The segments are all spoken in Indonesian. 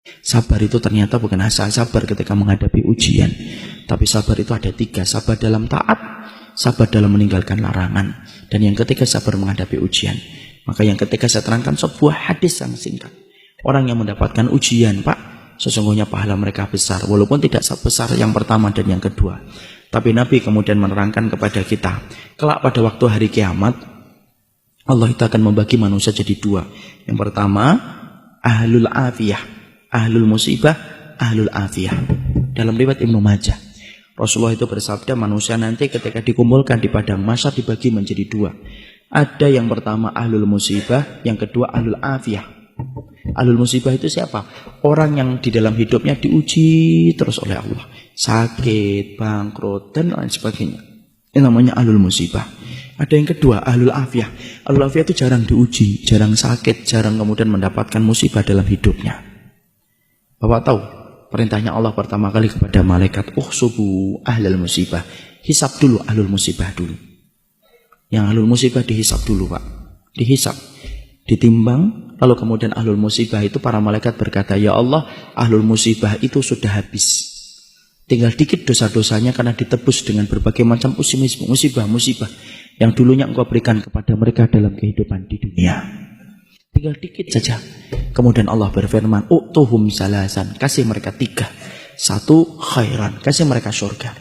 Sabar itu ternyata bukan asal sabar ketika menghadapi ujian, tapi sabar itu ada 3. Sabar dalam taat, sabar dalam meninggalkan larangan, dan yang ketiga sabar menghadapi ujian. Maka yang ketiga saya terangkan sebuah hadis yang singkat. Orang yang mendapatkan ujian, Pak, sesungguhnya pahala mereka besar, walaupun tidak sebesar yang pertama dan yang kedua. Tapi Nabi kemudian menerangkan kepada kita, kelak pada waktu hari kiamat, Allah itu akan membagi manusia jadi 2. Yang pertama, ahlul afiyah, ahlul musibah, ahlul afiyah. Dalam riwayat Ibnu Majah, Rasulullah itu bersabda, manusia nanti ketika dikumpulkan di padang mahsyar dibagi menjadi 2. Ada yang pertama ahlul musibah, yang kedua ahlul afiyah. Ahlul musibah itu siapa? Orang yang di dalam hidupnya diuji terus oleh Allah, sakit, bangkrut, dan lain sebagainya. Ini namanya ahlul musibah. Ada yang kedua, ahlul afiyah. Ahlul afiyah itu jarang diuji, jarang sakit, jarang kemudian mendapatkan musibah dalam hidupnya. Bapak tahu perintahnya Allah pertama kali kepada malaikat, subuh ahlul musibah. Hisab dulu ahlul musibah dulu. Yang ahlul musibah dihisab dulu, Pak. Dihisab, ditimbang, lalu kemudian ahlul musibah itu para malaikat berkata, ya Allah, ahlul musibah itu sudah habis. Tinggal dikit dosa-dosanya karena ditebus dengan berbagai macam musibah-musibah yang dulunya engkau berikan kepada mereka dalam kehidupan di dunia. Tinggal dikit saja. Kemudian Allah berfirman, u'tuhum salasan, kasih mereka 3. 1, khairan, kasih mereka surga.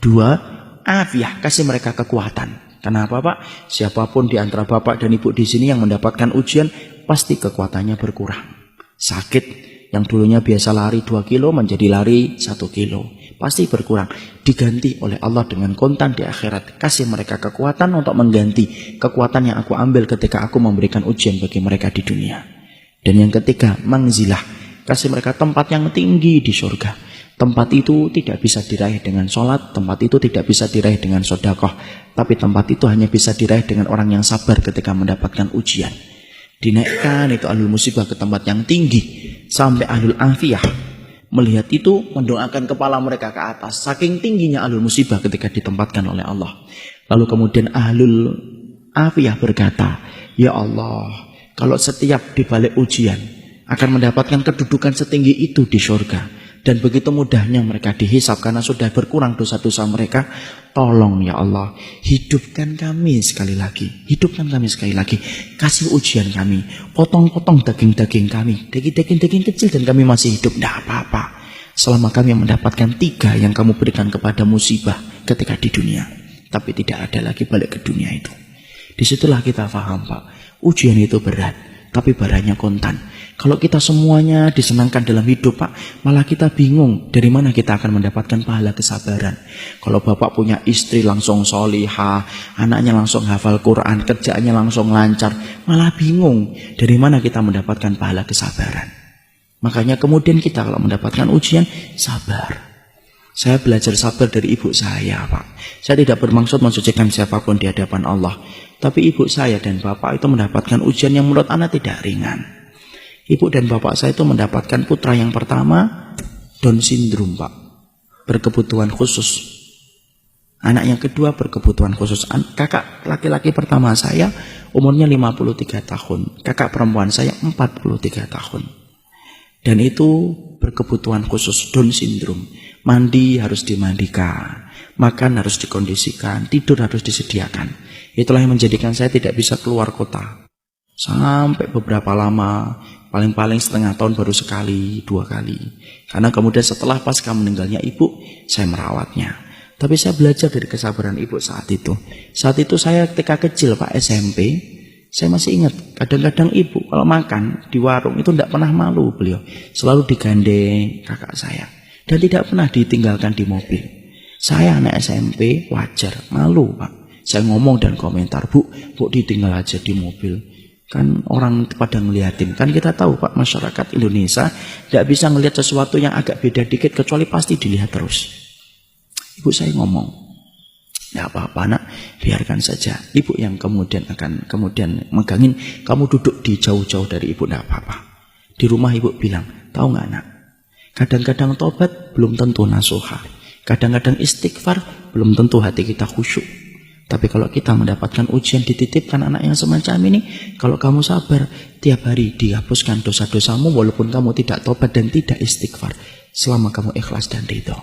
2, afiyah, kasih mereka kekuatan. Kenapa, Pak? Siapapun di antara Bapak dan Ibu di sini yang mendapatkan ujian, pasti kekuatannya berkurang. Sakit, yang dulunya biasa lari 2 kilo menjadi lari 1 kilo. Pasti berkurang. Diganti oleh Allah dengan kontan di akhirat. Kasih mereka kekuatan untuk mengganti kekuatan yang aku ambil ketika aku memberikan ujian bagi mereka di dunia. Dan yang ketiga, mangzilah. Kasih mereka tempat yang tinggi di surga. Tempat itu tidak bisa diraih dengan sholat, tempat itu tidak bisa diraih dengan sedekah, tapi tempat itu hanya bisa diraih dengan orang yang sabar ketika mendapatkan ujian. Dinaikkan itu ahlul musibah ke tempat yang tinggi, sampai ahlul afiyah melihat itu mendoakan kepala mereka ke atas, saking tingginya ahlul musibah ketika ditempatkan oleh Allah. Lalu kemudian ahlul afiyah berkata, ya Allah, kalau setiap dibalik ujian akan mendapatkan kedudukan setinggi itu di surga, dan begitu mudahnya mereka dihisab karena sudah berkurang dosa-dosa mereka, tolong ya Allah, hidupkan kami sekali lagi, hidupkan kami sekali lagi, kasih ujian kami, potong-potong daging-daging kami, daging-daging kecil dan kami masih hidup, tidak apa-apa, selama kami mendapatkan 3 yang kamu berikan kepada musibah ketika di dunia, tapi tidak ada lagi balik ke dunia itu. Disitulah kita paham, Pak, ujian itu berat, tapi barangnya kontan. Kalau kita semuanya disenangkan dalam hidup, Pak, malah kita bingung dari mana kita akan mendapatkan pahala kesabaran. Kalau Bapak punya istri langsung solihah, anaknya langsung hafal Quran, kerjaannya langsung lancar, malah bingung dari mana kita mendapatkan pahala kesabaran. Makanya kemudian kita kalau mendapatkan ujian, sabar. Saya belajar sabar dari ibu saya, Pak. Saya tidak bermaksud mensucikan siapapun di hadapan Allah, tapi ibu saya dan Bapak itu mendapatkan ujian yang menurut anak tidak ringan. Ibu dan bapak saya itu mendapatkan putra yang pertama Down syndrome, Pak, berkebutuhan khusus. Anak yang kedua berkebutuhan khusus. Kakak laki-laki pertama saya umurnya 53 tahun. Kakak perempuan saya 43 tahun. Dan itu berkebutuhan khusus, Down syndrome. Mandi harus dimandikan, makan harus dikondisikan, tidur harus disediakan. Itulah yang menjadikan saya tidak bisa keluar kota sampai beberapa lama, paling-paling setengah tahun baru sekali, 2 kali. Karena kemudian setelah pasca meninggalnya ibu, saya merawatnya. Tapi saya belajar dari kesabaran ibu saat itu. Saat itu saya ketika kecil, Pak, SMP, saya masih ingat, kadang-kadang ibu kalau makan di warung itu tidak pernah malu beliau. Selalu digandeng kakak saya. Dan tidak pernah ditinggalkan di mobil. Saya anak SMP, wajar, malu, Pak. Saya ngomong dan komentar, Bu ditinggal aja di mobil. Kan orang pada ngeliatin. Kan kita tahu, Pak, masyarakat Indonesia tidak bisa ngelihat sesuatu yang agak beda dikit, kecuali pasti dilihat terus. Ibu saya ngomong, tidak apa-apa nak, biarkan saja. Ibu yang kemudian akan megangin, kamu duduk di jauh-jauh dari ibu, tidak apa-apa. Di rumah ibu bilang, tahu nggak nak, kadang-kadang tobat belum tentu nasuha, kadang-kadang istighfar belum tentu hati kita khusyuk. Tapi kalau kita mendapatkan ujian, dititipkan anak yang semacam ini, kalau kamu sabar, tiap hari dihapuskan dosa-dosamu walaupun kamu tidak tobat dan tidak istighfar, selama kamu ikhlas dan ridho.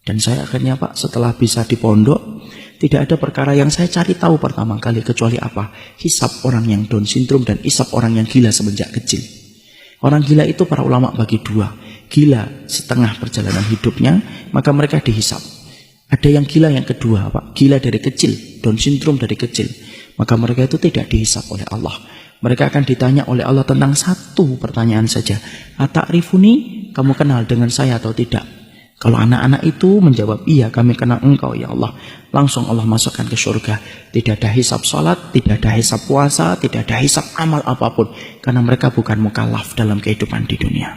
Dan saya akhirnya Pak, setelah bisa di pondok, tidak ada perkara yang saya cari tahu pertama kali kecuali apa? Hisab orang yang Down syndrome dan hisab orang yang gila semenjak kecil. Orang gila itu para ulama bagi dua. Gila setengah perjalanan hidupnya, maka mereka dihisab. Ada yang gila yang kedua, Pak. Gila dari kecil, Down syndrome dari kecil. Maka mereka itu tidak dihisab oleh Allah. Mereka akan ditanya oleh Allah tentang satu pertanyaan saja. Ata'rifuni, kamu kenal dengan saya atau tidak? Kalau anak-anak itu menjawab, iya kami kenal engkau ya Allah. Langsung Allah masukkan ke surga. Tidak ada hisab salat, tidak ada hisab puasa, tidak ada hisab amal apapun. Karena mereka bukan mukallaf dalam kehidupan di dunia.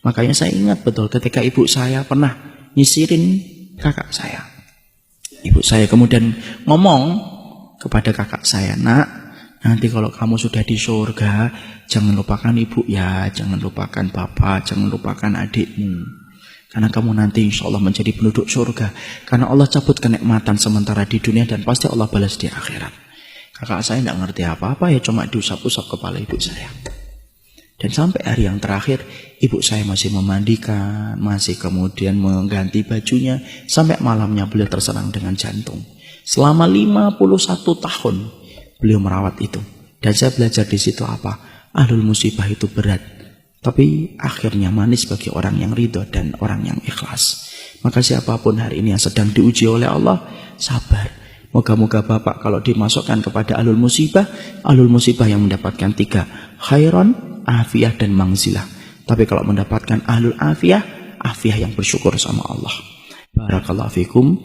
Makanya saya ingat betul ketika ibu saya pernah nyisirin kakak saya. Ibu saya kemudian ngomong kepada kakak saya, nak, nanti kalau kamu sudah di surga, jangan lupakan ibu ya, jangan lupakan bapak, jangan lupakan adikmu. Karena kamu nanti insya Allah menjadi penduduk surga. Karena Allah cabut kenikmatan sementara di dunia dan pasti Allah balas di akhirat. Kakak saya tidak ngerti apa-apa ya, cuma diusap-usap kepala ibu saya. Dan sampai hari yang terakhir, ibu saya masih memandikan, masih kemudian mengganti bajunya, sampai malamnya beliau terserang dengan jantung. Selama 51 tahun beliau merawat itu. Dan saya belajar di situ apa? Ahlul musibah itu berat, tapi akhirnya manis bagi orang yang ridho dan orang yang ikhlas. Maka siapapun hari ini yang sedang diuji oleh Allah, sabar. Moga-moga Bapak kalau dimasukkan kepada ahlul musibah yang mendapatkan 3, khairan, afiyah dan mangzilah. Tapi kalau mendapatkan ahlul afiyah yang bersyukur sama Allah. Barakallahu fikum.